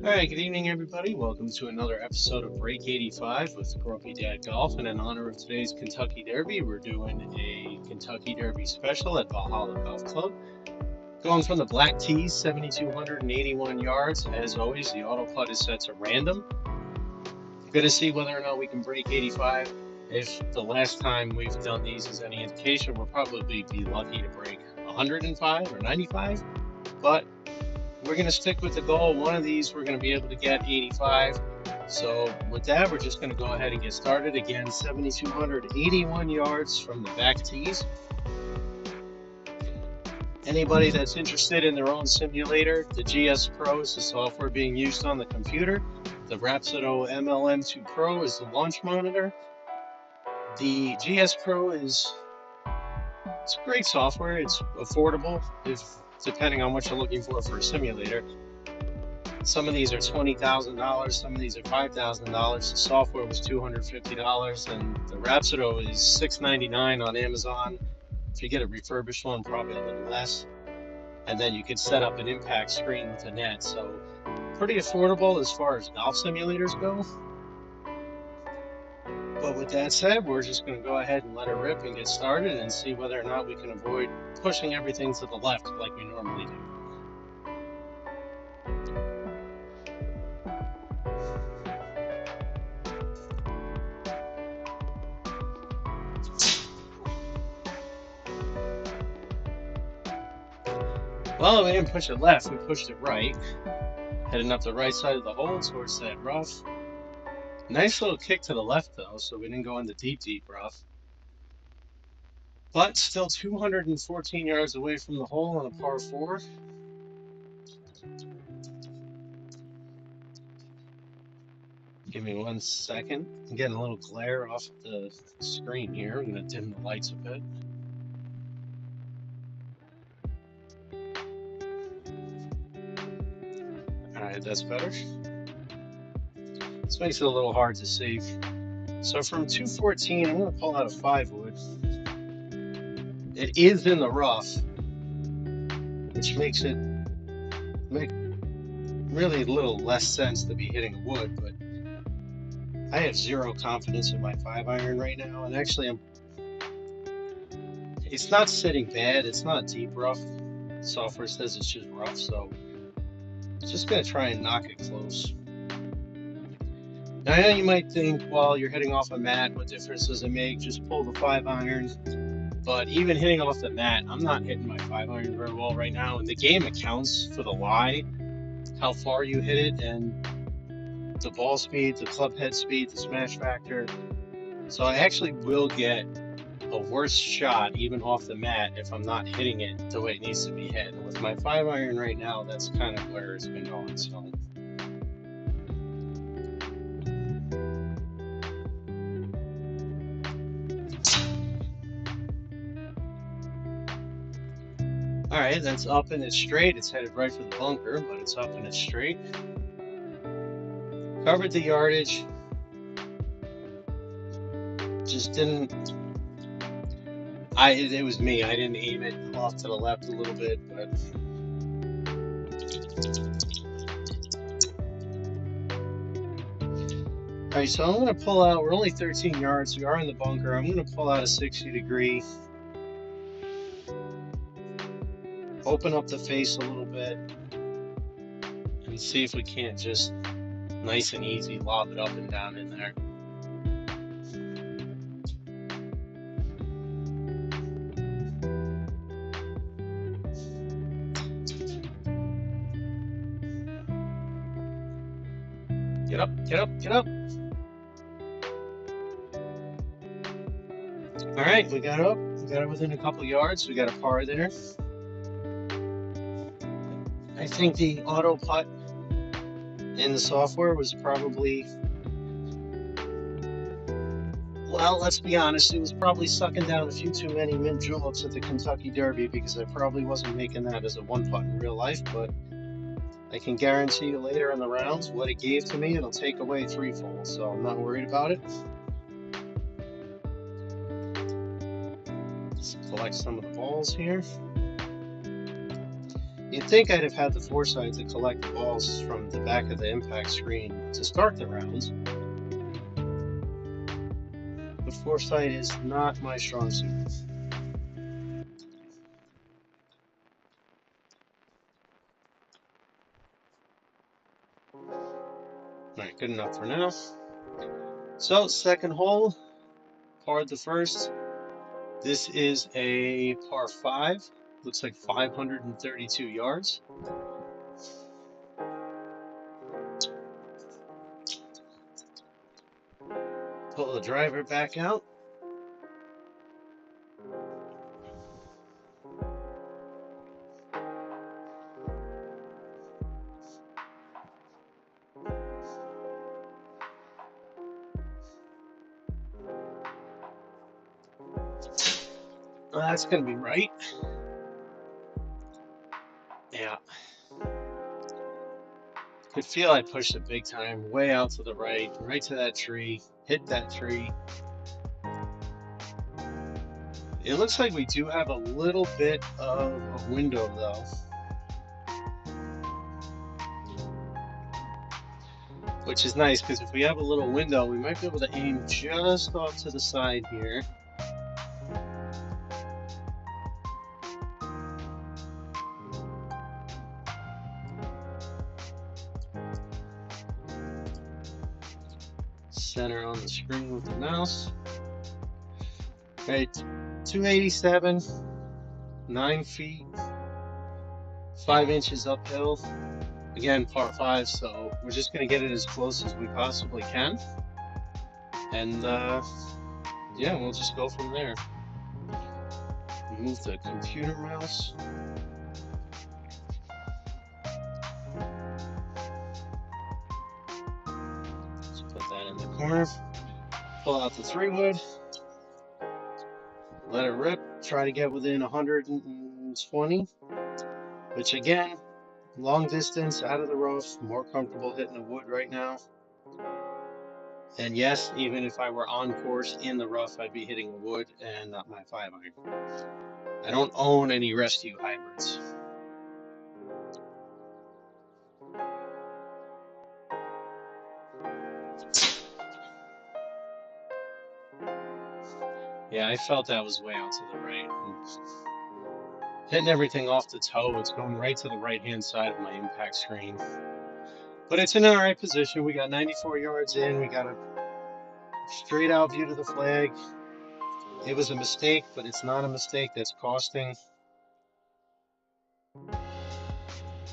Alright, good evening everybody. Welcome to another episode of Break 85 with Grumpy Dad Golf. And in honor of today's Kentucky Derby, we're doing a Kentucky Derby special at Valhalla Golf Club. Going from the black tees, 7,281 yards. As always, the auto putt is set to random. Gonna see whether or not we can break 85. If the last time we've done these is any indication, we'll probably be lucky to break 105 or 95. But we're going to stick with the goal. One of these we're going to be able to get 85. So with that, we're just going to go ahead and get started. Again, 7,281 yards from the back tees. Anybody that's interested in their own simulator, the GS Pro is the software being used on the computer. The Rapsodo MLM2 Pro is the launch monitor. The GS Pro it's great software. It's affordable depending on what you're looking for a simulator. Some of these are $20,000, some of these are $5,000. The software was $250, and the Rapsodo is $699 on Amazon. If you get a refurbished one, probably a little less. And then you can set up an impact screen with a net. So pretty affordable as far as golf simulators go. But with that said, we're just going to go ahead and let it rip and get started and see whether or not we can avoid pushing everything to the left like we normally do. Well, we didn't push it left, we pushed it right. Heading up the right side of the hole towards that rough. Nice little kick to the left though, so we didn't go into deep rough. But still 214 yards away from the hole on a par 4. Give me 1 second. I'm getting a little glare off the screen here. I'm going to dim the lights a bit. Alright, that's better. This makes it a little hard to see. So from 214, I'm going to pull out a 5-wood. It is in the rough, which makes it make really a little less sense to be hitting wood, but I have zero confidence in my 5-iron right now, and actually it's not sitting bad, it's not deep rough. The software says it's just rough, so I'm just going to try and knock it close. Now I know you might think, well, you're hitting off a mat, what difference does it make? Just pull the 5-iron. But even hitting off the mat, I'm not hitting my 5-iron very well right now, and the game accounts for the lie, how far you hit it, and the ball speed, the club head speed, the smash factor. So I actually will get a worse shot even off the mat if I'm not hitting it the way it needs to be hit. And with my 5-iron right now, that's kind of where it's been going. So alright, that's up and it's straight. It's headed right for the bunker, but it's up and it's straight. Covered the yardage. Just didn't... It was me. I didn't aim it off to the left a little bit, but... Alright, so I'm going to pull out... We're only 13 yards. We are in the bunker. I'm going to pull out a 60-degree. Open up the face a little bit and see if we can't just nice and easy lob it up and down in there. Get up, get up, get up. All right, we got up. We got it within a couple yards. We got a par there. I think the auto putt in the software was probably, well, let's be honest, it was probably sucking down a few too many mint juleps at the Kentucky Derby, because I probably wasn't making that as a 1-putt in real life, but I can guarantee you later in the rounds what it gave to me, it'll take away 3-fold, so I'm not worried about it. Just collect some of the balls here. You'd think I'd have had the foresight to collect the balls from the back of the impact screen to start the rounds, but foresight is not my strong suit. Alright, good enough for now. So, second hole, par the first. This is a par 5. Looks like 532 yards. Pull the driver back out. Well, that's going to be right. Yeah. Could feel I pushed it big time, way out to the right to that tree, hit that tree. It looks like we do have a little bit of a window though, which is nice because if we have a little window, we might be able to aim just off to the side here. Center on the screen with the mouse. Right, 287, 9 feet, 5 inches uphill. Again, par 5, so we're just going to get it as close as we possibly can. And yeah, we'll just go from there. Move the computer mouse. Let's put that in the corner. Pull out the 3-wood. Let it rip. Try to get within 120. Which again, long distance, out of the rough, more comfortable hitting the wood right now. And yes, even if I were on course in the rough, I'd be hitting the wood and not my 5-iron. I don't own any rescue hybrids. Yeah, I felt that was way out to the right. Hitting everything off the toe, it's going right to the right-hand side of my impact screen. But it's in an alright position. We got 94 yards in. We got a straight out view to the flag. It was a mistake, but it's not a mistake that's costing.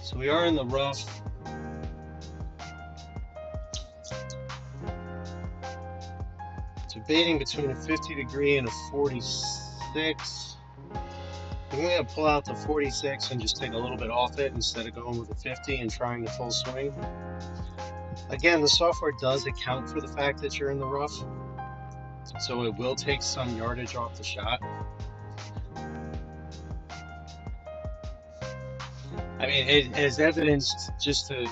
So we are in the rough. Debating between a 50 degree and a 46. I'm going to pull out the 46 and just take a little bit off it instead of going with a 50 and trying the full swing. Again, the software does account for the fact that you're in the rough, so it will take some yardage off the shot. I mean, as evidenced, just to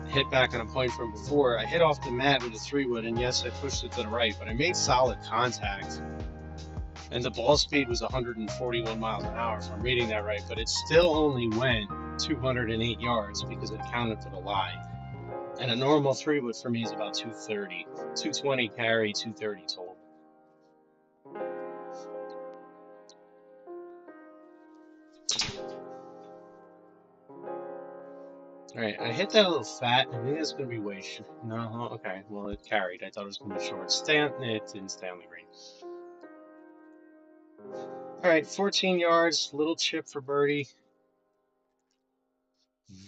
hit back on a point from before, I hit off the mat with a 3-wood, and yes, I pushed it to the right, but I made solid contact. And the ball speed was 141 miles an hour, if I'm reading that right, but it still only went 208 yards because it accounted for the lie. And a normal 3-wood for me is about 230. 220 carry, 230 total. Alright, I hit that a little fat. I think it's going to be way short. No, okay. Well, it carried. I thought it was going to be short. It didn't stay on the green. Alright, 14 yards. Little chip for birdie.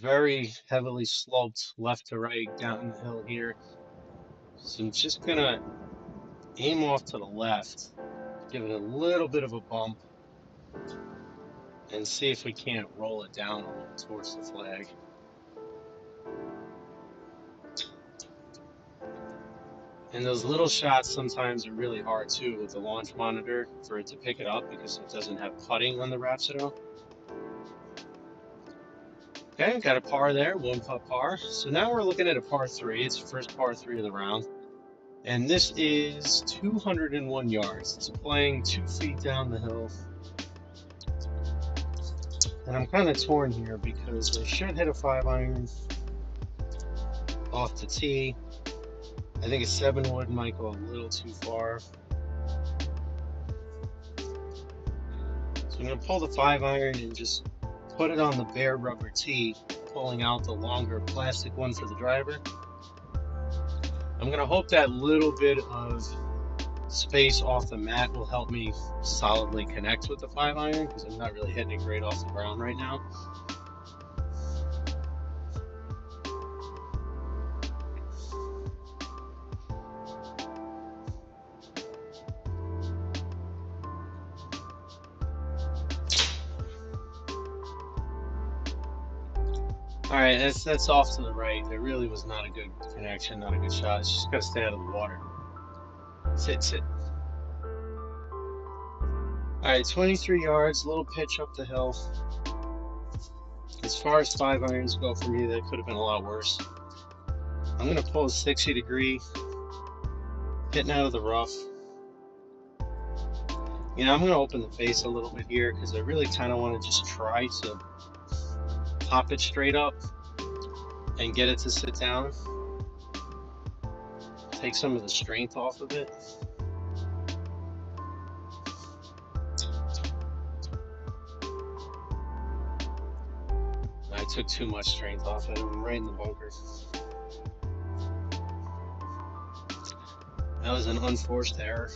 Very heavily sloped left to right down the hill here. So I'm just going to aim off to the left. Give it a little bit of a bump. And see if we can't roll it down a little towards the flag. And those little shots sometimes are really hard too with the launch monitor for it to pick it up because it doesn't have putting on the Rhapsody. Okay, got a par there, 1-putt par. So now we're looking at a par 3. It's the first par 3 of the round. And this is 201 yards. It's playing 2 feet down the hill. And I'm kind of torn here because I should hit a 5-iron off the tee. I think a 7-wood might go a little too far. So I'm going to pull the 5-iron and just put it on the bare rubber tee, pulling out the longer plastic one for the driver. I'm going to hope that little bit of space off the mat will help me solidly connect with the 5-iron because I'm not really hitting it great off the ground right now. All right, that's off to the right. There really was not a good connection, not a good shot. It's just got to stay out of the water. Sit. All right, 23 yards, little pitch up the hill. As far as 5-irons go for me, that could have been a lot worse. I'm going to pull a 60-degree, hitting out of the rough. You know, I'm going to open the face a little bit here because I really kind of want to just try to pop it straight up and get it to sit down. Take some of the strength off of it. I took too much strength off it. I'm right in the bunker. That was an unforced error.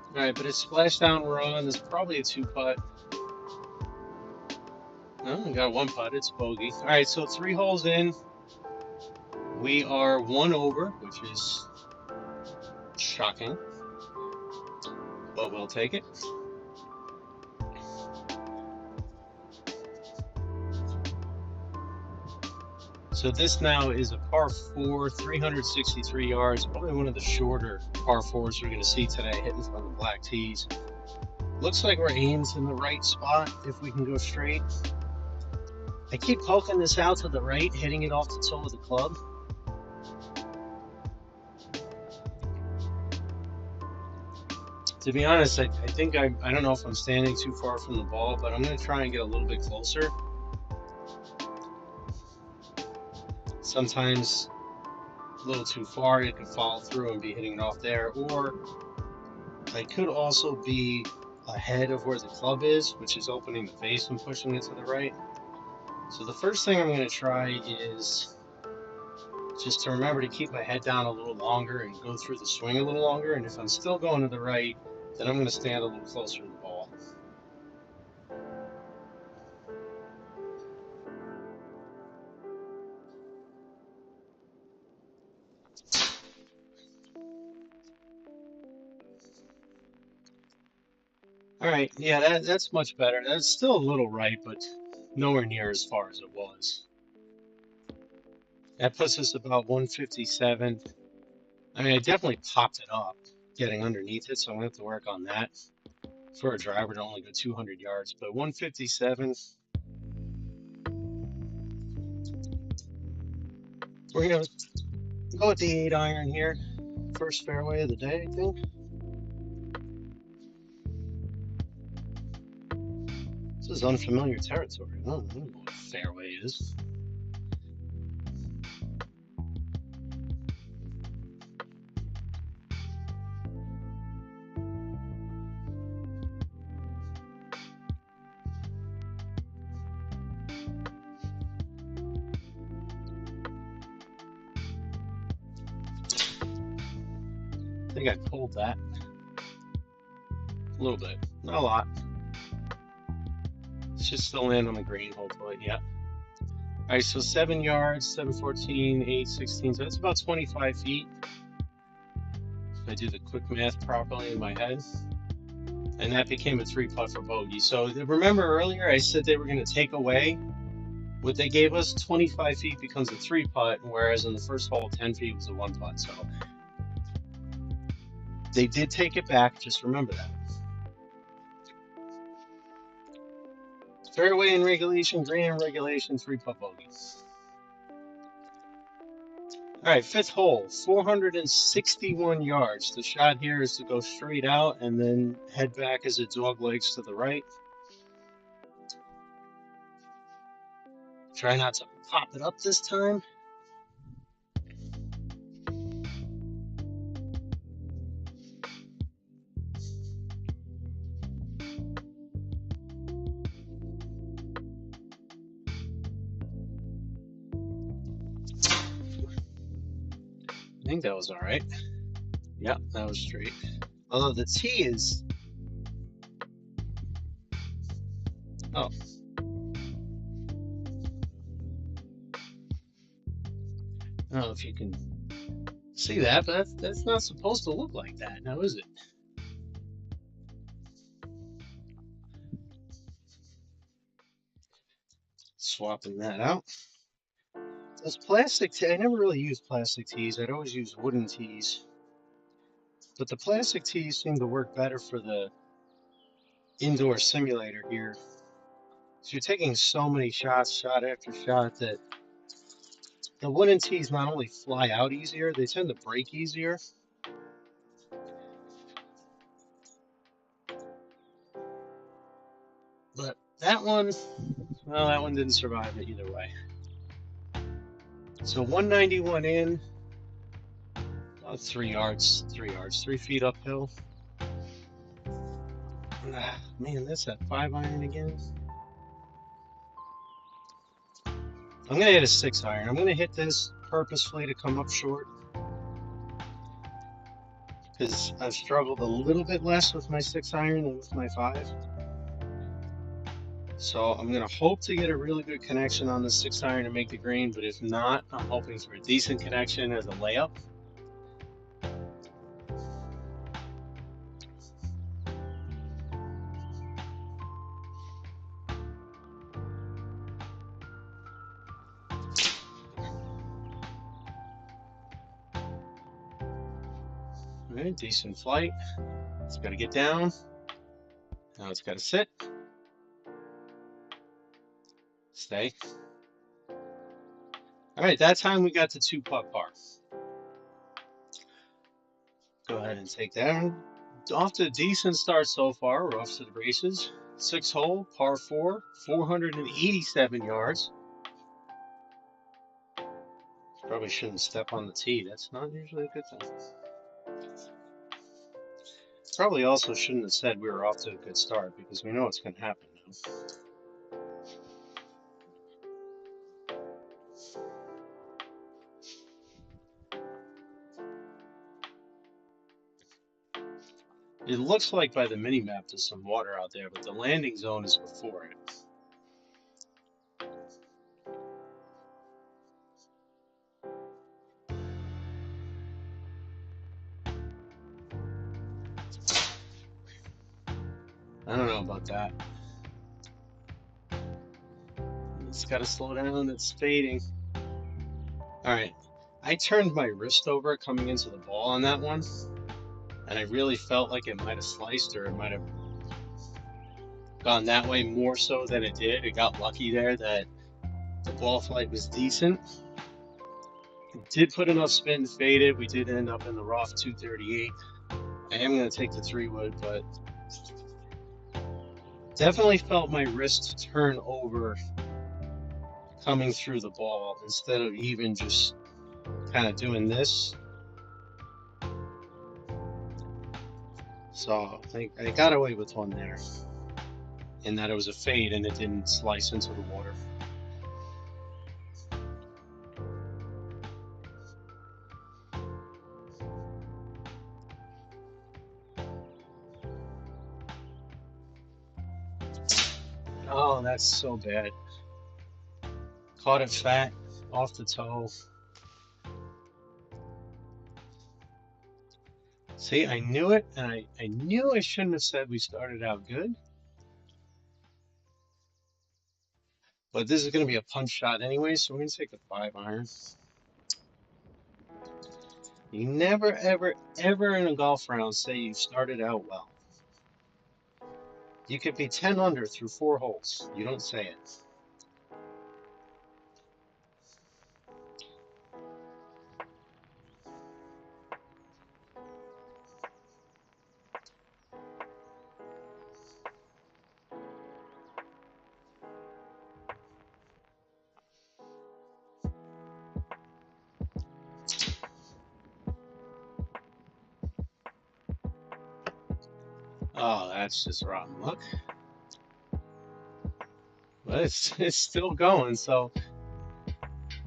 All right, but it's splashdown we're on. This is probably a 2-putt. No, we got 1 putt. It's bogey. All right, so 3 holes in. We are 1 over, which is shocking, but we'll take it. So this now is a par 4, 363 yards, probably one of the shorter par 4s we're going to see today, hitting from the black tees. Looks like we're aimed in the right spot if we can go straight. I keep poking this out to the right, hitting it off the toe of the club. To be honest, I think I don't know if I'm standing too far from the ball, but I'm going to try and get a little bit closer. Sometimes a little too far, it could fall through and be hitting it off there, or I could also be ahead of where the club is, which is opening the face and pushing it to the right. So the first thing I'm going to try is just to remember to keep my head down a little longer and go through the swing a little longer. And if I'm still going to the right, then I'm going to stand a little closer to the ball. All right, yeah, that's much better. That's still a little right, but nowhere near as far as it was. That puts us about 157. I mean, I definitely popped it up getting underneath it, so I'm going to have to work on that for a driver to only go 200 yards. But 157, we're going to go with the 8-iron here. First fairway of the day, I think. This is unfamiliar territory. I don't know what fairway is. I think I pulled that a little bit, not a lot. It should still land on the green, hopefully. Yeah. All right, so 7 yards, 714, 816. So that's about 25 feet. If I do the quick math properly in my head. And that became a 3-putt for bogey. So remember earlier I said they were going to take away what they gave us. 25 feet becomes a 3-putt, whereas in the first hole, 10 feet was a 1-putt. So they did take it back. Just remember that. Fairway in regulation, green in regulation, 3-putt bogey. All right, fifth hole, 461 yards. The shot here is to go straight out and then head back as it dog legs to the right. Try not to pop it up this time. I think that was all right. Yep, that was straight. Although the tee is... Oh. I don't know if you can see that, but that's not supposed to look like that, now is it? Swapping that out. Those plastic tees, I never really used plastic tees. I'd always use wooden tees. But the plastic tees seem to work better for the indoor simulator here. So you're taking so many shots, shot after shot, that the wooden tees not only fly out easier, they tend to break easier. But that one, well, that one didn't survive it either way. So 191 in, about 3 yards, 3 feet uphill. Man, that's that 5-iron again. I'm gonna hit a 6-iron. I'm gonna hit this purposefully to come up short, because I've struggled a little bit less with my 6-iron than with my 5. So I'm gonna hope to get a really good connection on the 6-iron to make the green, but if not, I'm hoping for a decent connection as a layup. All right, decent flight. It's got to get down. Now it's got to sit. Stay. All right, that time we got to 2-putt par. Go ahead and take that. Off to a decent start so far. We're off to the races. 6th hole, par 4, 487 yards. Probably shouldn't step on the tee. That's not usually a good thing. Probably also shouldn't have said we were off to a good start, because we know what's going to happen now. It looks like by the mini map there's some water out there, but the landing zone is before it. I don't know about that. It's got to slow down. It's fading. All right. I turned my wrist over coming into the ball on that one, and I really felt like it might have sliced, or it might have gone that way more so than it did. It got lucky there that the ball flight was decent. It did put enough spin to fade it. We did end up in the rough 238. I am going to take the 3-wood, but definitely felt my wrist turn over coming through the ball instead of even just kind of doing this. So I got away with one there, in that it was a fade and it didn't slice into the water. Oh, that's so bad. Caught it fat off the toe. See, I knew it, and I knew I shouldn't have said we started out good. But this is going to be a punch shot anyway, so we're going to take the 5-iron. You never, ever, ever in a golf round say you started out well. You could be 10 under through 4 holes. You don't say it. Oh, that's just rotten luck. But it's still going. So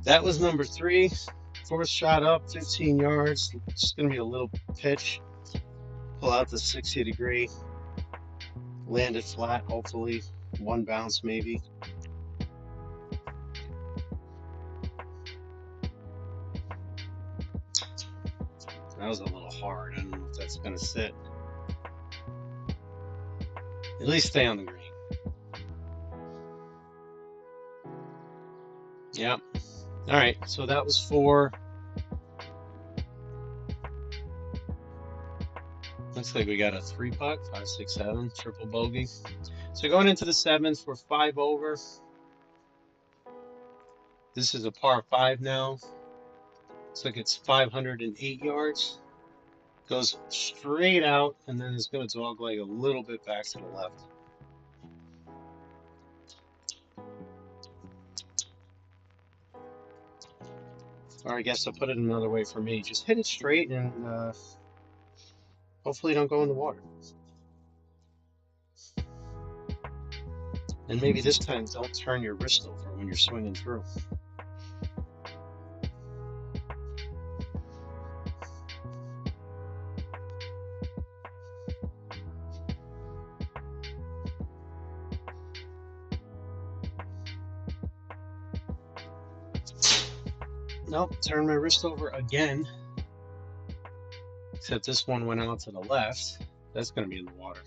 that was number three. Fourth shot up, 15 yards. Just gonna be a little pitch. Pull out the 60-degree. Land it flat, hopefully. One bounce maybe. That was a little hard. I don't know if that's gonna sit. At least stay on the green. Yep. All right. So that was four. Looks like we got a three putt, 5, 6, 7, triple bogey. So going into the seventh, we're 5 over. This is a par 5 now. Looks like it's 508 yards. Goes straight out, and then it's going to dogleg a little bit back to the left. Or I guess I'll put it another way for me. Just hit it straight and hopefully don't go in the water. And maybe this time don't turn your wrist over when you're swinging through. Nope, turn my wrist over again. Except this one went out to the left. That's going to be in the water.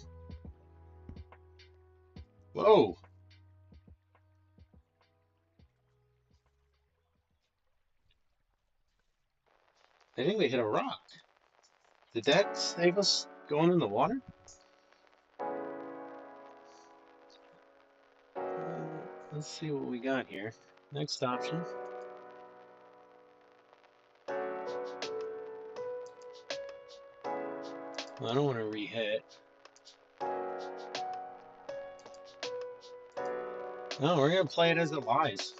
Whoa! I think we hit a rock. Did that save us going in the water? Let's see what we got here. Next option. Well, I don't want to re-hit. No, we're going to play it as it lies.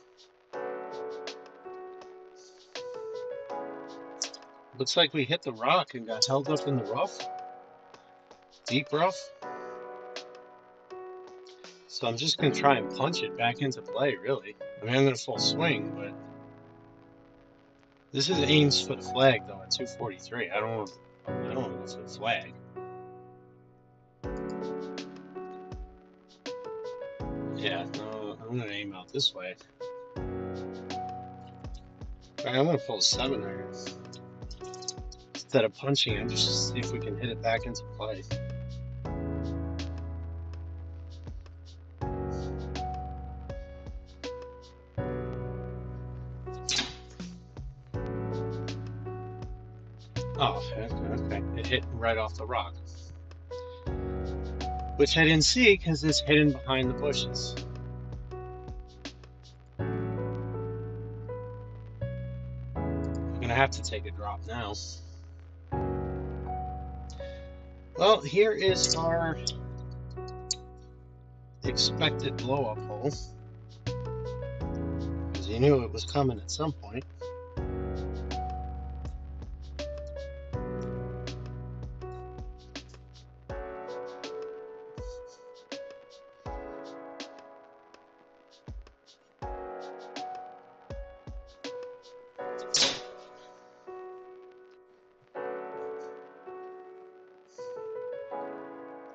Looks like we hit the rock and got held up in the rough. Deep rough. So I'm just going to try and punch it back into play, really. I mean, I'm going to full swing, but this is aims for the flag, though, at 243. I don't want to go for the flag. Yeah, no, I'm going to aim out this way. All right, I'm going to pull a 7 iron. Instead of punching it, just see if we can hit it back into play. Oh, okay. It hit right off the rock. Which I didn't see because it's hidden behind the bushes. I'm gonna have to take a drop now. Well, here is our expected blow-up hole. Because you knew it was coming at some point.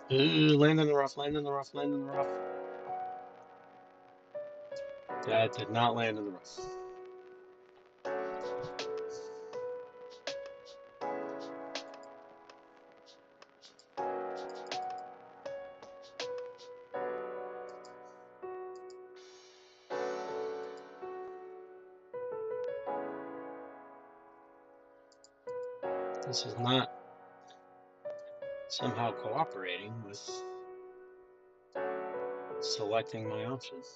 Ooh, land in the rough, land in the rough, land in the rough. That did not land in the rough. This is not somehow cooperating with selecting my options.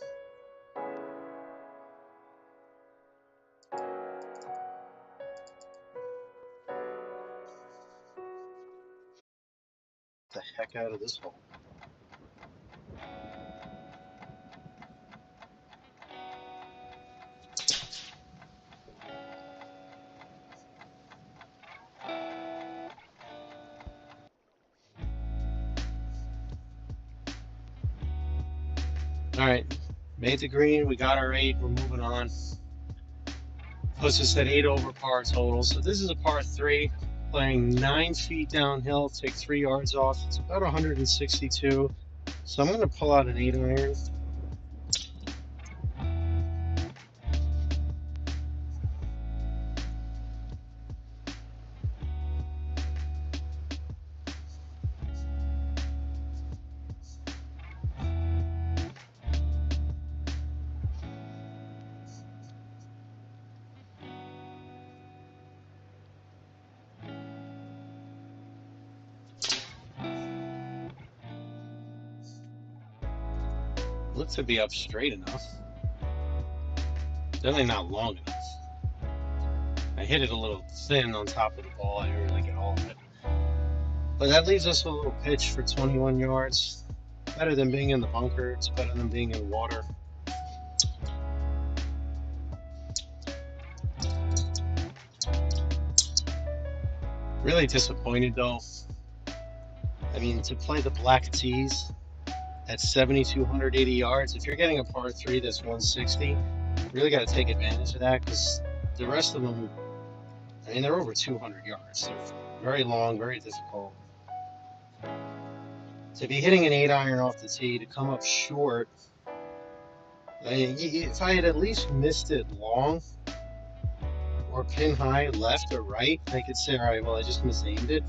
Get the heck out of this hole. All right, made the green. We got our 8. We're moving on. Puts us at 8 over par total. So this is a par 3, playing 9 feet downhill. Take 3 yards off. It's about 162. So I'm going to pull out an 8 iron. Looks to be up straight enough. Definitely not long enough. I hit it a little thin on top of the ball. I didn't really get all of it. But that leaves us with a little pitch for 21 yards. Better than being in the bunker. It's better than being in water. Really disappointed though. I mean, to play the black tees at 7,280 yards, if you're getting a par 3 that's 160, you really got to take advantage of that, because the rest of them, I mean, they're over 200 yards. They're very long, very difficult. To be hitting an 8 iron off the tee, to come up short, I mean, if I had at least missed it long or pin high left or right, I could say, all right, well, I just misaimed it.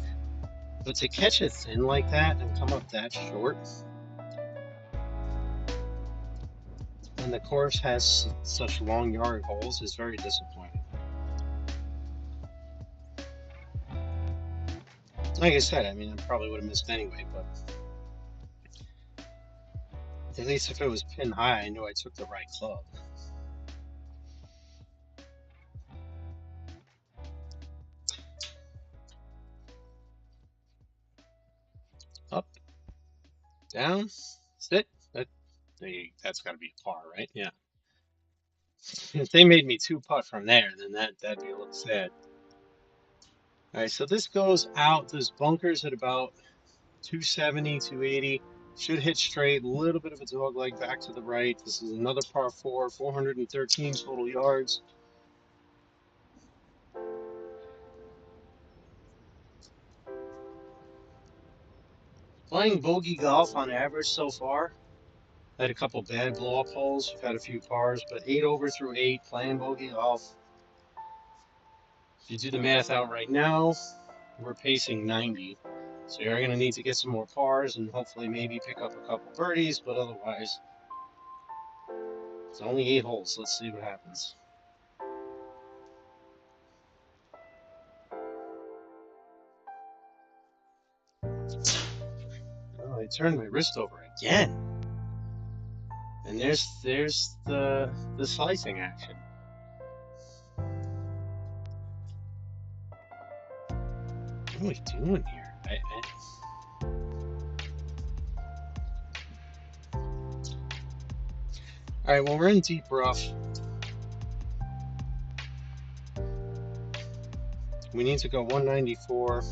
But to catch it thin like that and come up that short, and the course has such long yard holes, is very disappointing. Like I said, I mean, I probably would have missed anyway, but at least if it was pin high, I knew I took the right club. Up, down, sit. That's got to be a par, right? Yeah. If they made me 2 putt from there, then that'd be a little sad. All right, so this goes out. This bunker's at about 270, 280. Should hit straight. A little bit of a dog leg back to the right. This is another par 4, 413 total yards. Playing bogey golf on average so far. Had a couple bad blow-up holes. We've had a few pars, but 8 over through 8, playing bogey golf. If you do the math out right now, we're pacing 90. So you're going to need to get some more pars and hopefully maybe pick up a couple birdies, but otherwise, it's only 8 holes. Let's see what happens. Oh, I turned my wrist over again. And there's the slicing action. What are we doing here? All right, well, we're in deep rough. We need to go 194.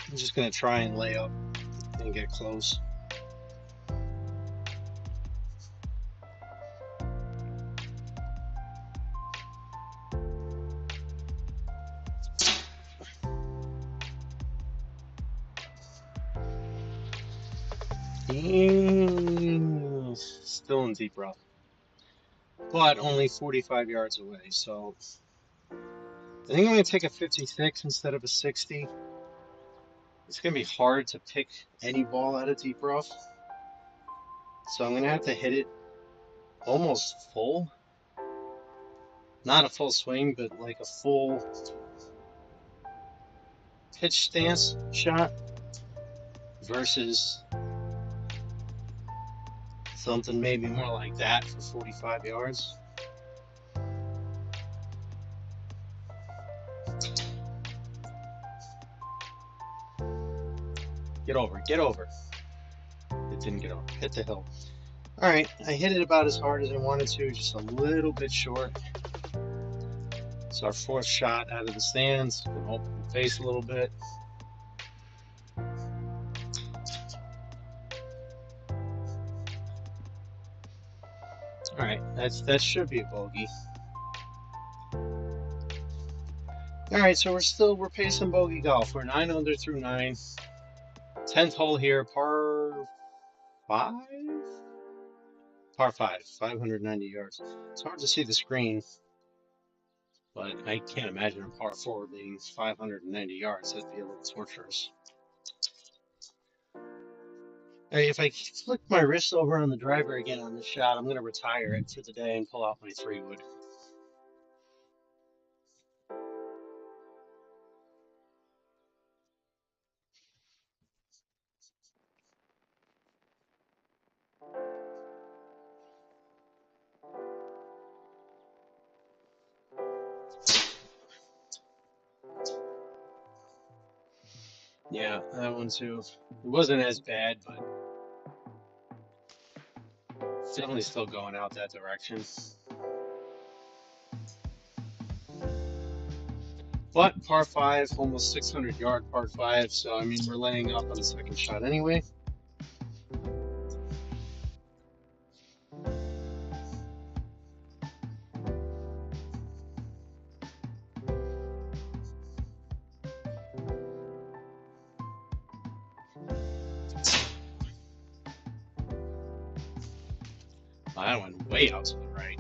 I'm just going to try and lay up and get close. Still in deep rough, but only 45 yards away. So I think I'm going to take a 56 instead of a 60. It's going to be hard to pick any ball out of deep rough. So I'm going to have to hit it almost full. Not a full swing, but like a full pitch stance shot versus something maybe more like that for 45 yards. Get over, get over. It didn't get over, hit the hill. All right, I hit it about as hard as I wanted to, just a little bit short. It's our 4th shot out of the stands. Can open the face a little bit. All right, that should be a bogey. All right, so we're pacing bogey golf. We're 9 under through 9. 10th hole here, five, par five, 590 yards. It's hard to see the screen, but I can't imagine a par four being 590 yards. That'd be a little torturous. All right, if I flick my wrist over on the driver again on this shot, I'm going to retire it for the day and pull out my 3-wood. Yeah, that one too. It wasn't as bad, but definitely still going out that direction. But par five, almost 600-yard par five, so I mean we're laying up on the second shot anyway. Oh, that went way out to the right.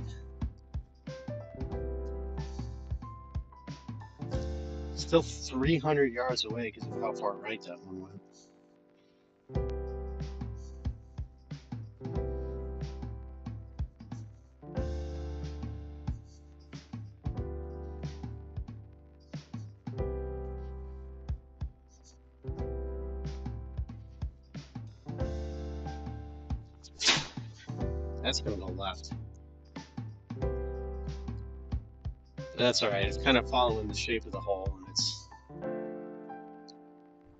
Still 300 yards away because of how far right that one went. That's gonna go left. That's all right. It's kind of following the shape of the hole, and it's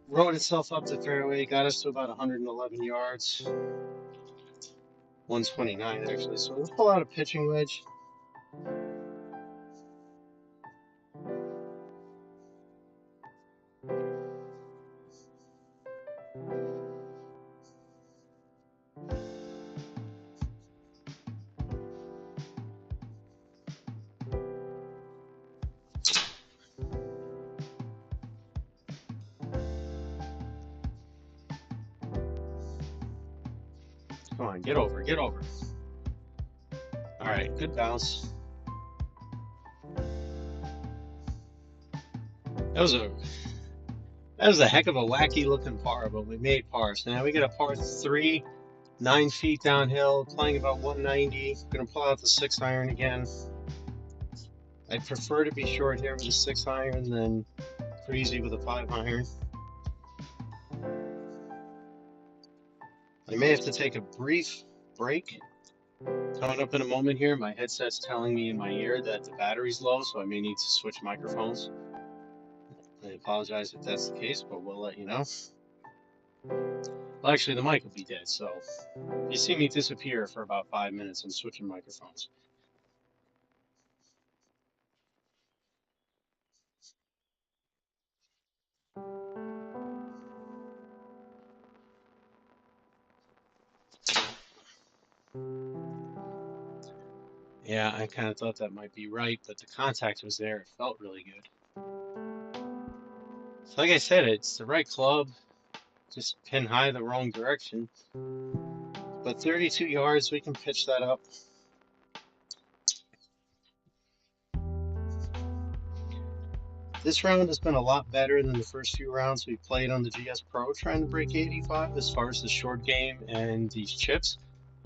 rode itself up the fairway, got us to about 111 yards, 129 actually. So we'll pull out a pitching wedge. Come on, get over, get over. All right, good bounce. That was a heck of a wacky looking par, but we made par. So now we got a par three, 9 feet downhill, playing about 190. Gonna pull out the 6-iron again. I'd prefer to be short here with a 6-iron than crazy with a 5-iron. I may have to take a brief break. Coming up in a moment here, my headset's telling me in my ear that the battery's low, so I may need to switch microphones. I apologize if that's the case, but we'll let you know. Well, actually, the mic will be dead, so you see me disappear for about 5 minutes. I'm switching microphones. Yeah, I kind of thought that might be right, but the contact was there. It felt really good. So like I said, it's the right club, just pin high the wrong direction. But 32 yards, we can pitch that up. This round has been a lot better than the first few rounds we played on the GS Pro trying to break 85 as far as the short game and these chips.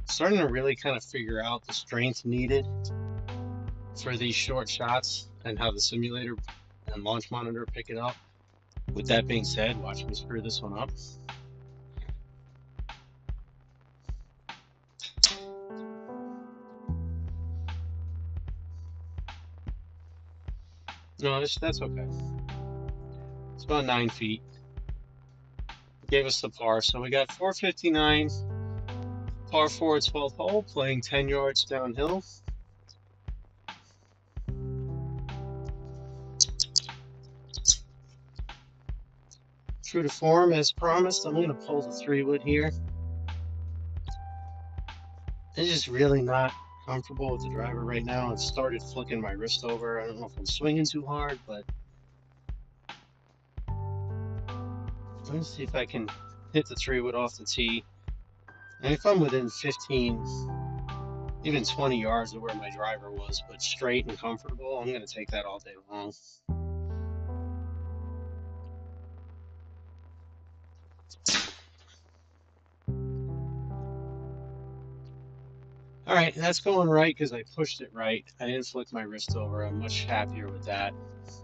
Starting to really kind of figure out the strength needed for these short shots and how the simulator and launch monitor pick it up. With that being said, watch me screw this one up. No, that's okay. It's about 9 feet. Gave us the par, so we got 459, par 4 at 12th hole, playing 10 yards downhill. True to form, as promised, I'm going to pull the 3-wood here. It's just really not comfortable with the driver right now. It started flicking my wrist over. I don't know if I'm swinging too hard, but let me see if I can hit the 3-wood off the tee. And if I'm within 15, even 20 yards of where my driver was, but straight and comfortable, I'm going to take that all day long. All right, that's going right because I pushed it right. I didn't flick my wrist over. I'm much happier with that,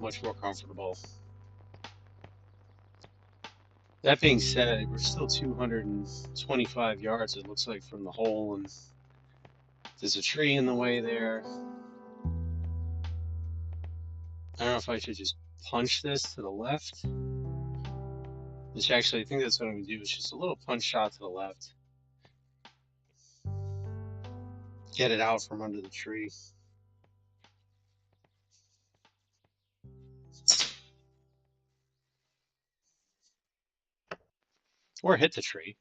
much more comfortable. That being said, we're still 225 yards, it looks like, from the hole, and there's a tree in the way there. I don't know if I should just punch this to the left. Which actually, I think that's what I'm going to do. It's just a little punch shot to the left. Get it out from under the tree. Or hit the tree.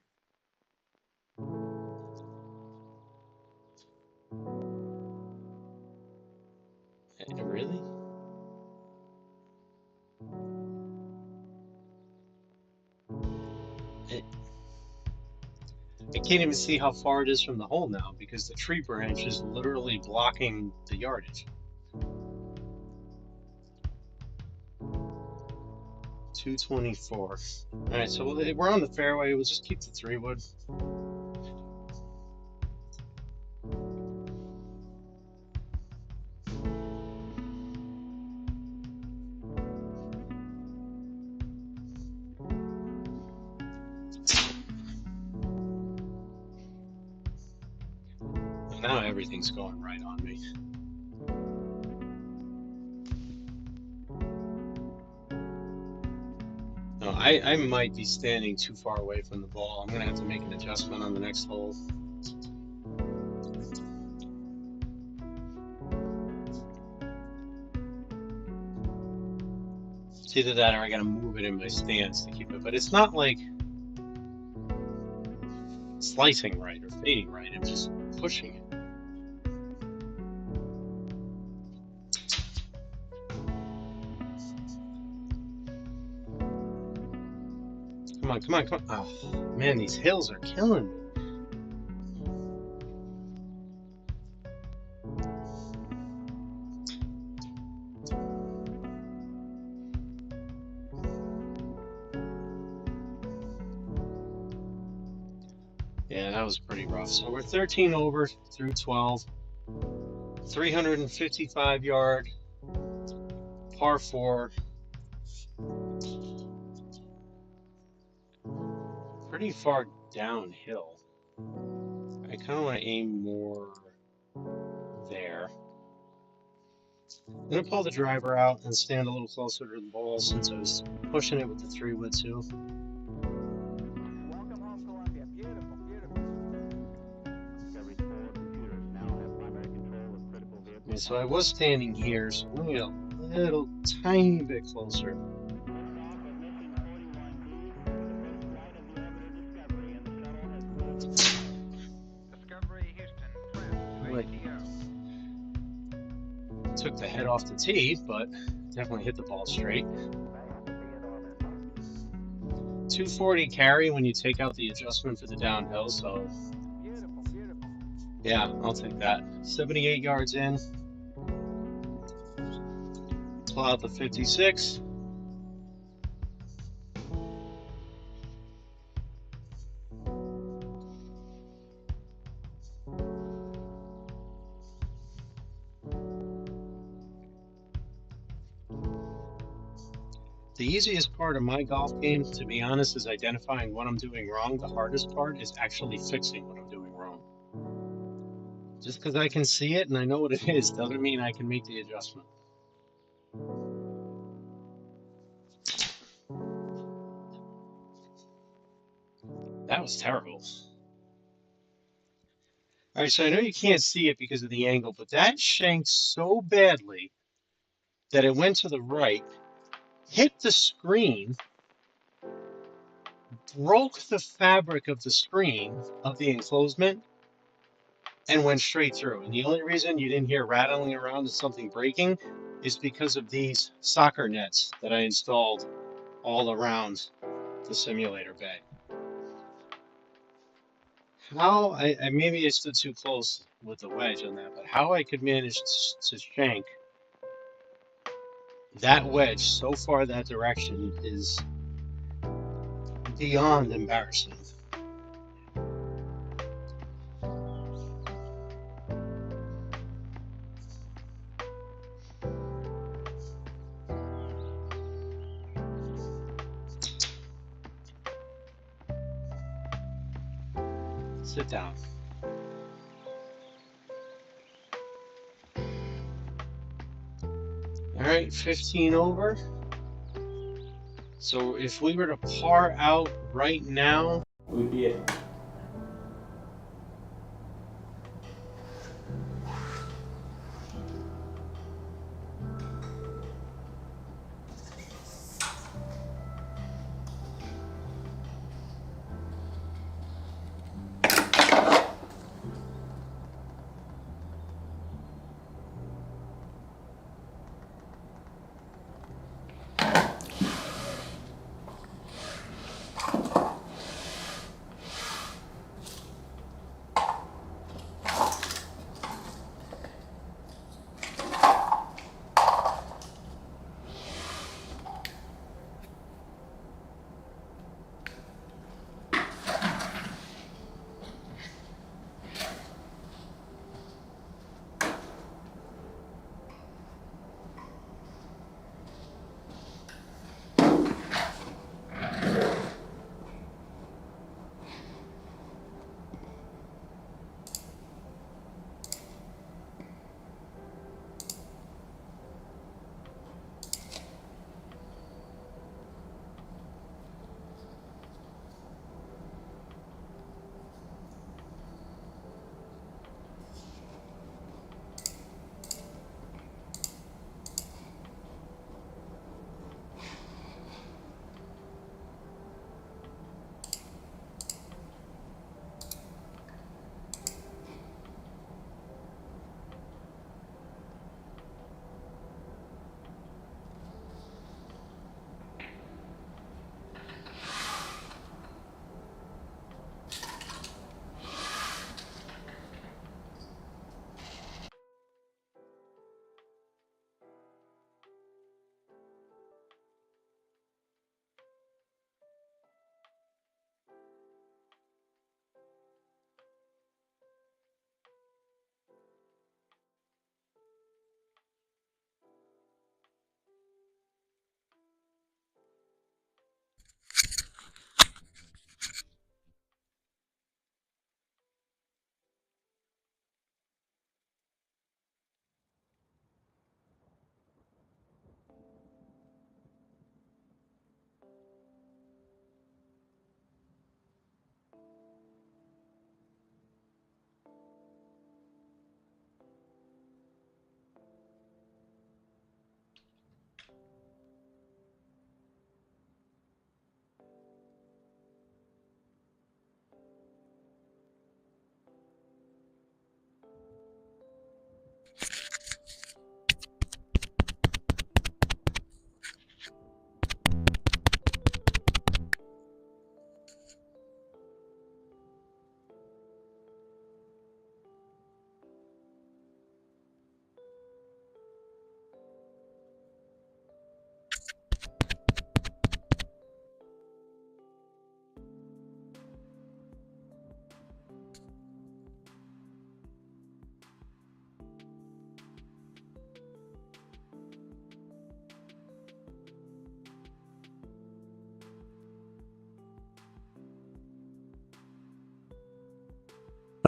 Really? I can't even see how far it is from the hole now because the tree branch is literally blocking the yardage. 224. All right, so we're on the fairway. We'll just keep the 3-wood. Now everything's going right on me. No, I might be standing too far away from the ball. I'm going to have to make an adjustment on the next hole. It's either that or I got to move it in my stance to keep it. But it's not like slicing right or fading right. I'm just pushing it. Come on, come on, come on. Oh, man, these hills are killing me. Yeah, that was pretty rough. So we're 13 over through 12. 355 yard, par 4. Pretty far downhill. I kind of want to aim more there. I'm going to pull the driver out and stand a little closer to the ball since I was pushing it with the 3-wood too. Welcome home, Columbia. Beautiful, beautiful. Discovery 4 computers now have primary control of critical vehicles. Yeah, so I was standing here, so let me get a little tiny bit closer. Discovery Houston, Took the head off the tee, but definitely hit the ball straight. 240 carry when you take out the adjustment for the downhill, so beautiful, beautiful. Yeah, I'll take that. 78 yards in. Pull out the 56. The easiest part of my golf game, to be honest, is identifying what I'm doing wrong. The hardest part is actually fixing what I'm doing wrong. Just because I can see it and I know what it is doesn't mean I can make the adjustment. That was terrible. All right, so I know you can't see it because of the angle, but that shanked so badly that it went to the right, hit the screen, broke the fabric of the screen of the enclosement, and went straight through. And the only reason you didn't hear rattling around and something breaking is because of these soccer nets that I installed all around the simulator bay. How I maybe I stood too close with the wedge on that, but how I could manage to shank that wedge so far that direction is beyond embarrassing. Sit down. All right, 15 over. So if we were to par out right now, It would be it.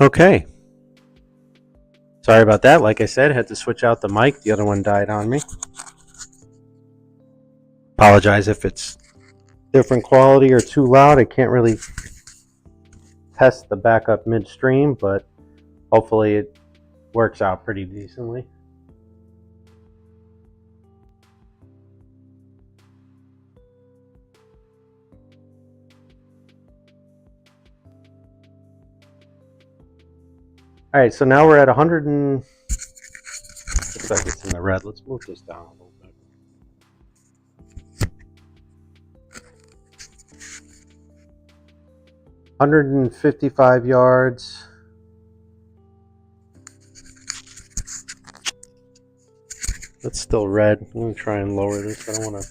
Okay. Sorry about that. Like I said, had to switch out the mic. The other one died on me. Apologize if it's different quality or too loud. I can't really test the backup midstream, but hopefully it works out pretty decently. All right, so now we're at 100 and looks like it's in the red. Let's move this down a little bit. $155 That's still red. I'm gonna try and lower this. I don't want to.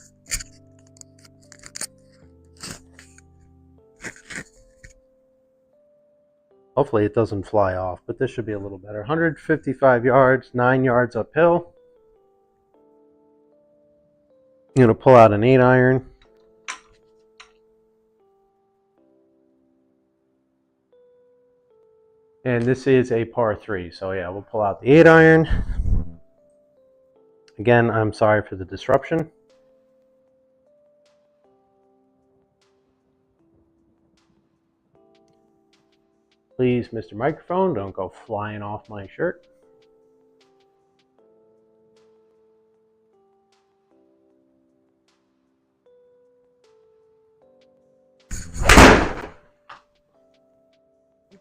Hopefully it doesn't fly off, but this should be a little better. 155 yards, 9 yards uphill. I'm gonna pull out an 8-iron. And this is a par 3, so yeah, we'll pull out the 8-iron. Again, I'm sorry for the disruption. Please, Mr. Microphone, don't go flying off my shirt.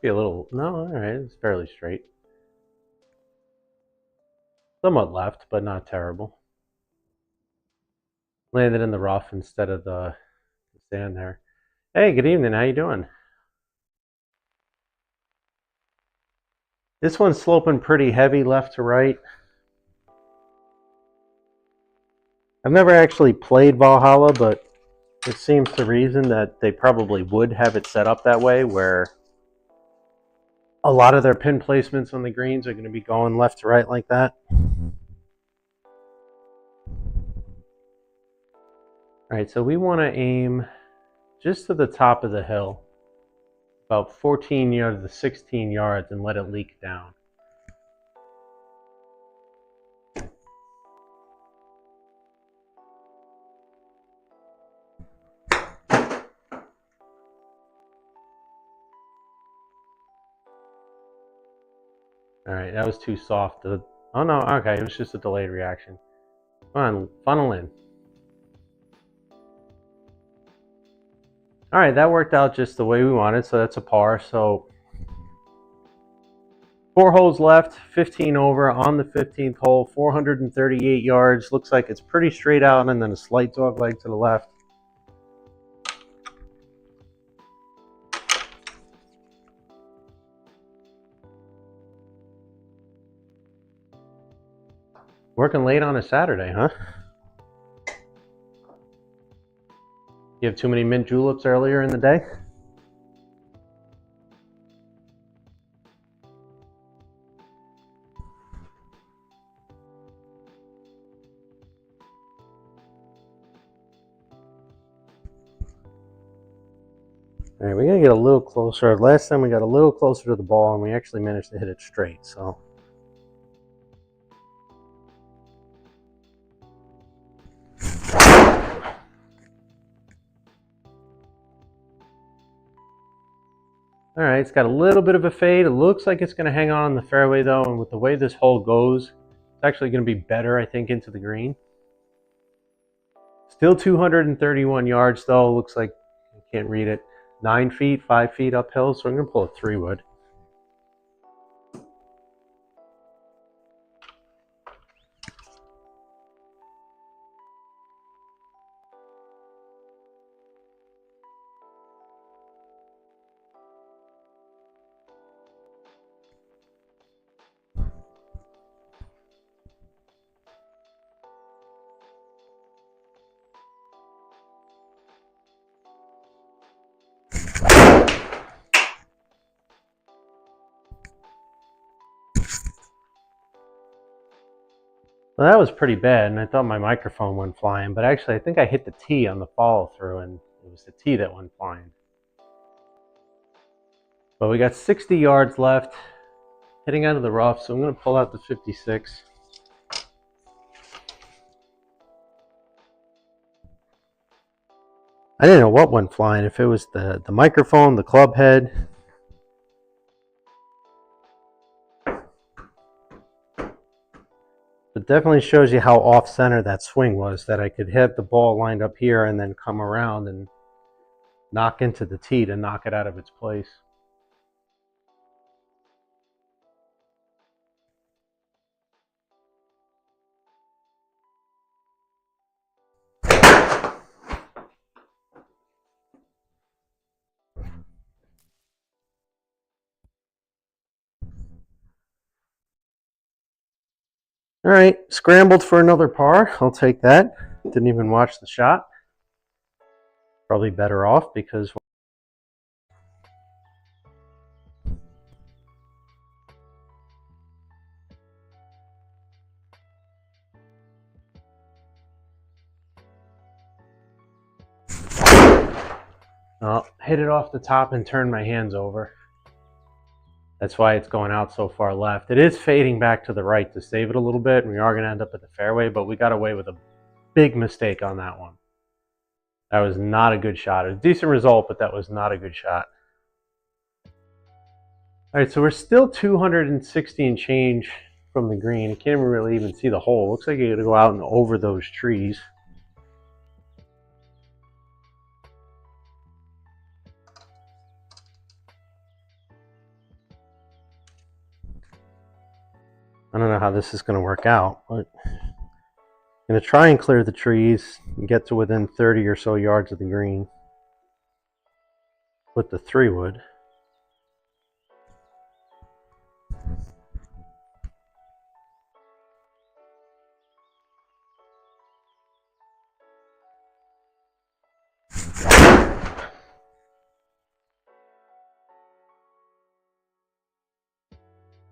Be a little, no, all right, it's fairly straight. Somewhat left, but not terrible. Landed in the rough instead of the sand there. Hey, good evening, how you doing? This one's sloping pretty heavy left to right. I've never actually played Valhalla, but it seems to reason that they probably would have it set up that way, where a lot of their pin placements on the greens are going to be going left to right like that. All right, so we want to aim just to the top of the hill, about 14 yards to 16 yards, and let it leak down. All right, that was too soft. Oh no, okay, it was just a delayed reaction. Come on, funnel in. All right, that worked out just the way we wanted, so that's a par. So 4 holes left, 15 over on the 15th hole, 438 yards. Looks like it's pretty straight out, and then a slight dog leg to the left. Working late on a Saturday, huh? You have too many mint juleps earlier in the day? All right, we gotta get a little closer. Last time we got a little closer to the ball, and we actually managed to hit it straight, so. All right, it's got a little bit of a fade. It looks like it's gonna hang on the fairway though, and with the way this hole goes, it's actually gonna be better, I think, into the green. Still 231 yards though. Looks like, I can't read it, 9 feet, 5 feet uphill, so I'm gonna pull a 3-wood. Well, that was pretty bad, and I thought my microphone went flying, but actually I think I hit the tee on the follow through, and it was the tee that went flying. But we got 60 yards left, hitting out of the rough, so I'm going to pull out the 56. I didn't know what went flying, if it was the microphone, the club head. It definitely shows you how off-center that swing was, that I could hit the ball lined up here and then come around and knock into the tee to knock it out of its place. All right, scrambled for another par. I'll take that. Didn't even watch the shot. Probably better off because I'll hit it off the top and turn my hands over. That's why it's going out so far left. It is fading back to the right to save it a little bit, and we are going to end up at the fairway, but we got away with a big mistake on that one. That was not a good shot. It was a decent result, but that was not a good shot. All right, so we're still 260 and change from the green. I can't really even see the hole. Looks like you got to go out and over those trees. I don't know how this is going to work out, but I'm going to try and clear the trees and get to within 30 or so yards of the green with the 3-wood.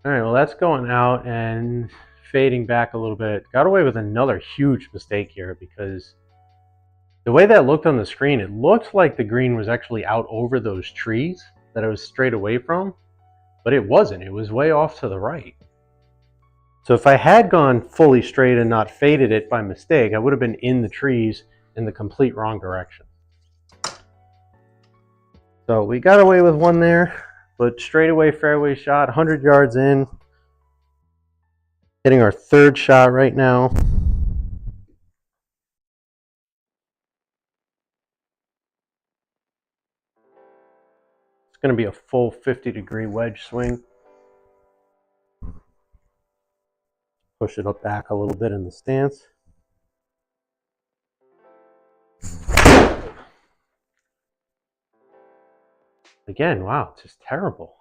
All right, well, that's going out and fading back a little bit. Got away with another huge mistake here because the way that looked on the screen, it looked like the green was actually out over those trees that I was straight away from, but it wasn't. It was way off to the right. So if I had gone fully straight and not faded it by mistake, I would have been in the trees in the complete wrong direction. So we got away with one there, but straightaway fairway shot, 100 yards in. Hitting our third shot right now. It's going to be a full 50-degree wedge swing. Push it up back a little bit in the stance. Again, wow, it's just terrible.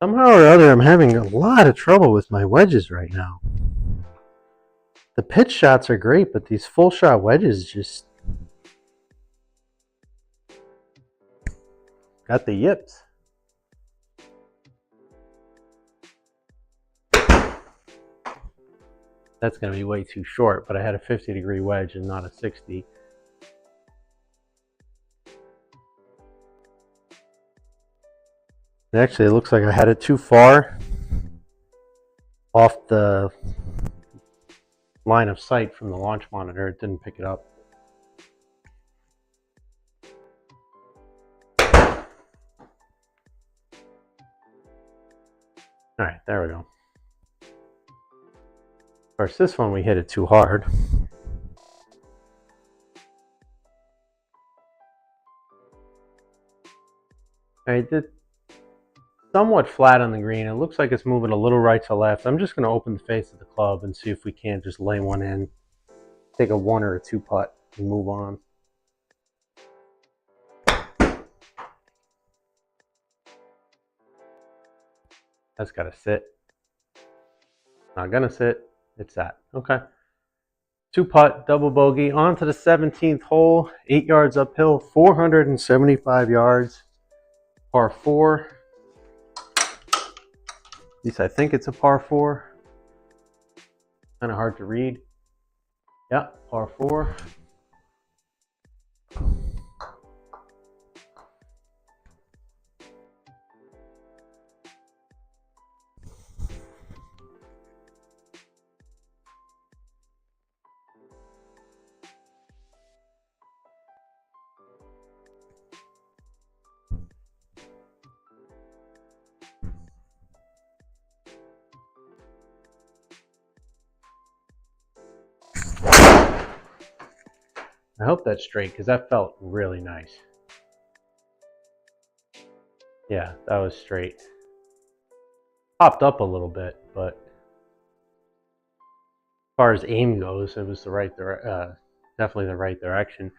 Somehow or other, I'm having a lot of trouble with my wedges right now. The pitch shots are great, but these full shot wedges just got the yips. That's going to be way too short, but I had a 50-degree wedge and not a 60. Actually, it looks like I had it too far off the line of sight from the launch monitor. It didn't pick it up. All right, there we go. Of course, this one we hit it too hard. I did somewhat flat on the green. It looks like it's moving a little right to left. I'm just going to open the face of the club and see if we can't just lay one in, take a 1 or a 2 putt, and move on. That's got to sit. Not going to sit. It's that. Okay. 2 putt, double bogey, on to the 17th hole, 8 yards uphill, 475 yards, par 4. At least I think it's a par 4. Kind of hard to read. Yeah, par 4. I hope that's straight because that felt really nice. Yeah, that was straight. Popped up a little bit, but as far as aim goes, it was the right definitely the right direction.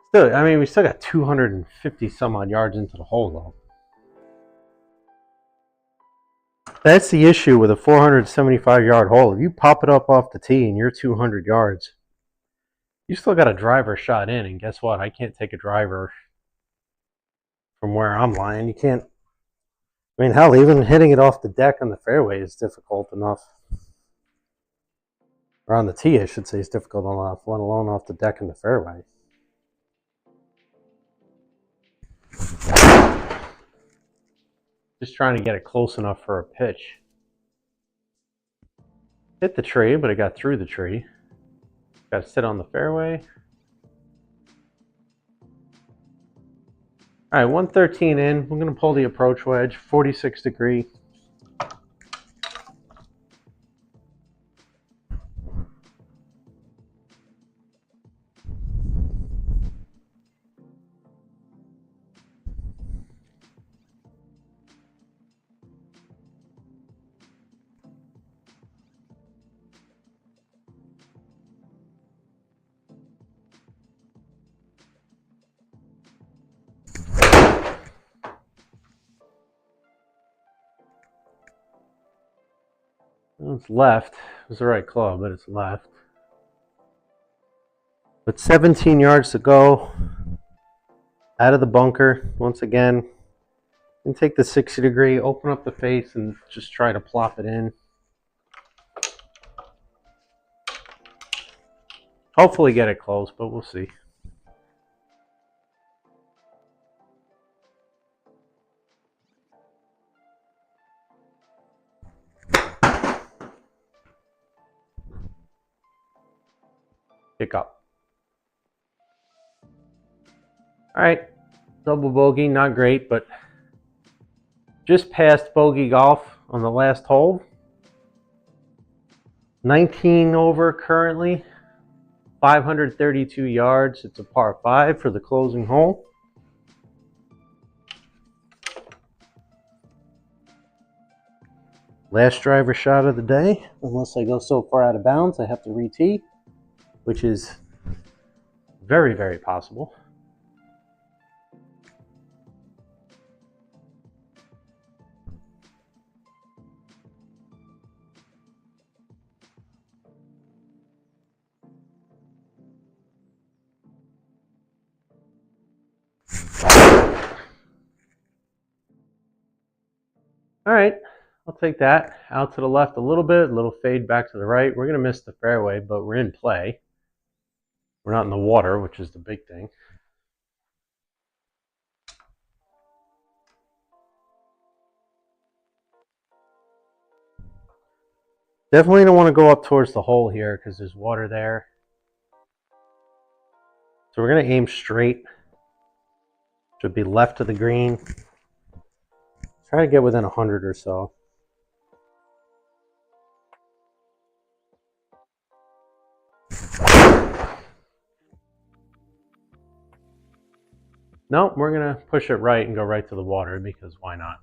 Still, I mean, we still got 250 some odd yards into the hole though. That's the issue with a 475-yard hole. If you pop it up off the tee and you're 200 yards, you still got a driver shot in, and guess what? I can't take a driver from where I'm lying. You can't. I mean, hell, even hitting it off the deck on the fairway is difficult enough. Or on the tee, I should say, is difficult enough, let alone off the deck in the fairway. Just trying to get it close enough for a pitch. Hit the tree, but it got through the tree. Got to sit on the fairway. All right, 113 in. We're going to pull the approach wedge, 46 degree. It's left. It was the right club, but it's left. With 17 yards to go, out of the bunker, once again, and take the 60 degree, open up the face, and just try to plop it in. Hopefully get it close, but we'll see. Pick up. All right, double bogey, not great, but just past bogey golf on the last hole. 19 over currently, 532 yards. It's a par 5 for the closing hole. Last driver shot of the day. Unless I go so far out of bounds, I have to re-tee, which is very, very possible. All right, I'll take that. Out to the left a little bit, a little fade back to the right. We're going to miss the fairway, but we're in play. We're not in the water, which is the big thing. Definitely don't want to go up towards the hole here because there's water there. So we're going to aim straight. Should be left of the green. Try to get within 100 or so. No, we're going to push it right and go right to the water because why not?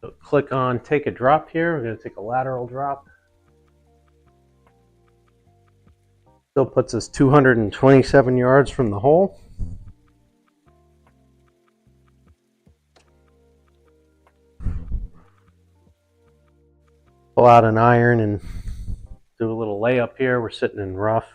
So click on take a drop here. We're going to take a lateral drop. Still puts us 227 yards from the hole. Pull out an iron and do a little layup here. We're sitting in rough.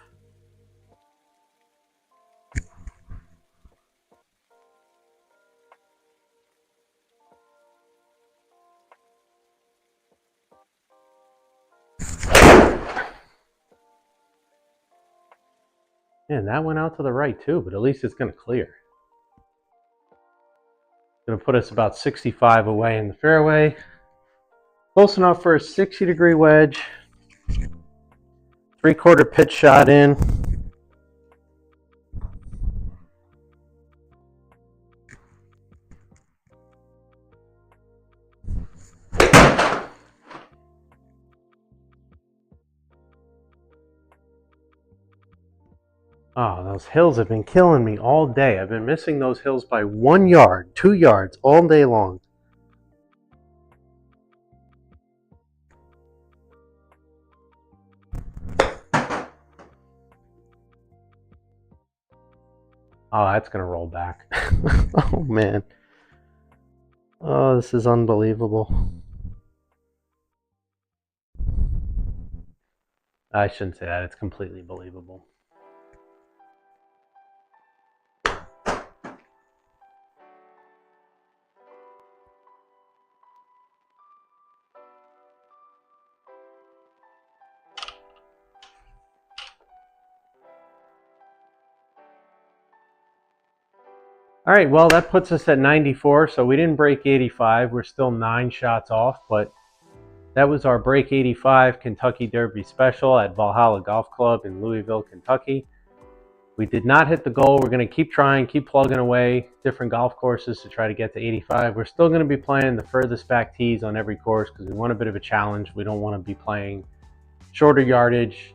And that went out to the right too, but at least it's going to clear. It's going to put us about 65 away in the fairway. Close enough for a 60 degree wedge. 3/4 pitch shot in. Oh, those hills have been killing me all day. I've been missing those hills by 1 yard, 2 yards all day long. Oh, that's going to roll back. Oh, man. Oh, this is unbelievable. I shouldn't say that. It's completely believable. All right, well, that puts us at 94, so we didn't break 85. We're still 9 shots off, but that was our Break 85 Kentucky Derby Special at Valhalla Golf Club in Louisville, Kentucky. We did not hit the goal. We're going to keep trying, keep plugging away different golf courses to try to get to 85. We're still going to be playing the furthest back tees on every course because we want a bit of a challenge. We don't want to be playing shorter yardage,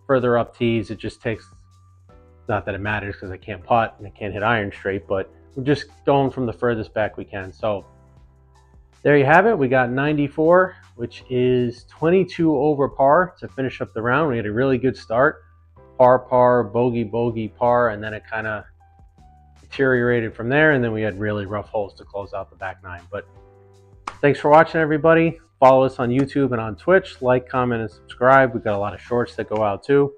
further up tees. It just takes, not that it matters because I can't putt and I can't hit iron straight, but we're just going from the furthest back we can. So there you have it. We got 94, which is 22 over par to finish up the round. We had a really good start. Par, par, bogey, bogey, par, and then it kind of deteriorated from there, and then we had really rough holes to close out the back 9. But thanks for watching, everybody. Follow us on YouTube and on Twitch. Like, comment, and subscribe. We've got a lot of shorts that go out too.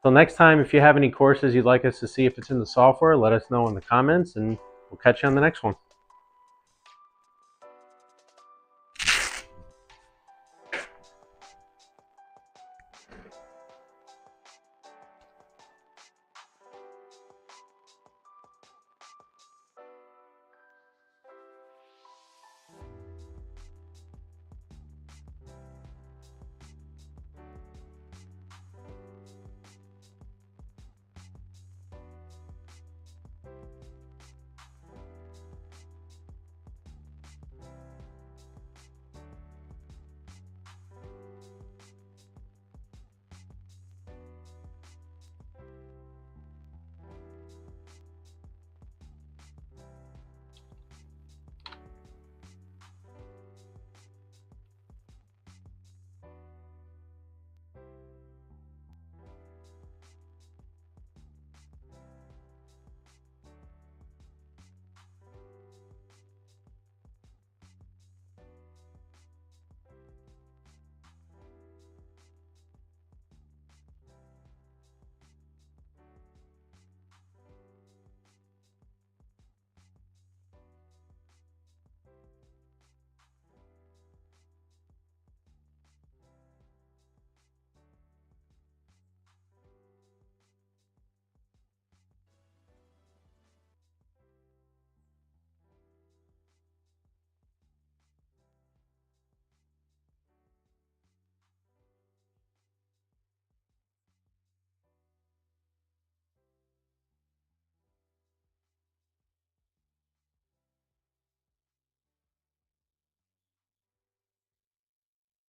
Till next time, if you have any courses you'd like us to see if it's in the software, let us know in the comments, and we'll catch you on the next one.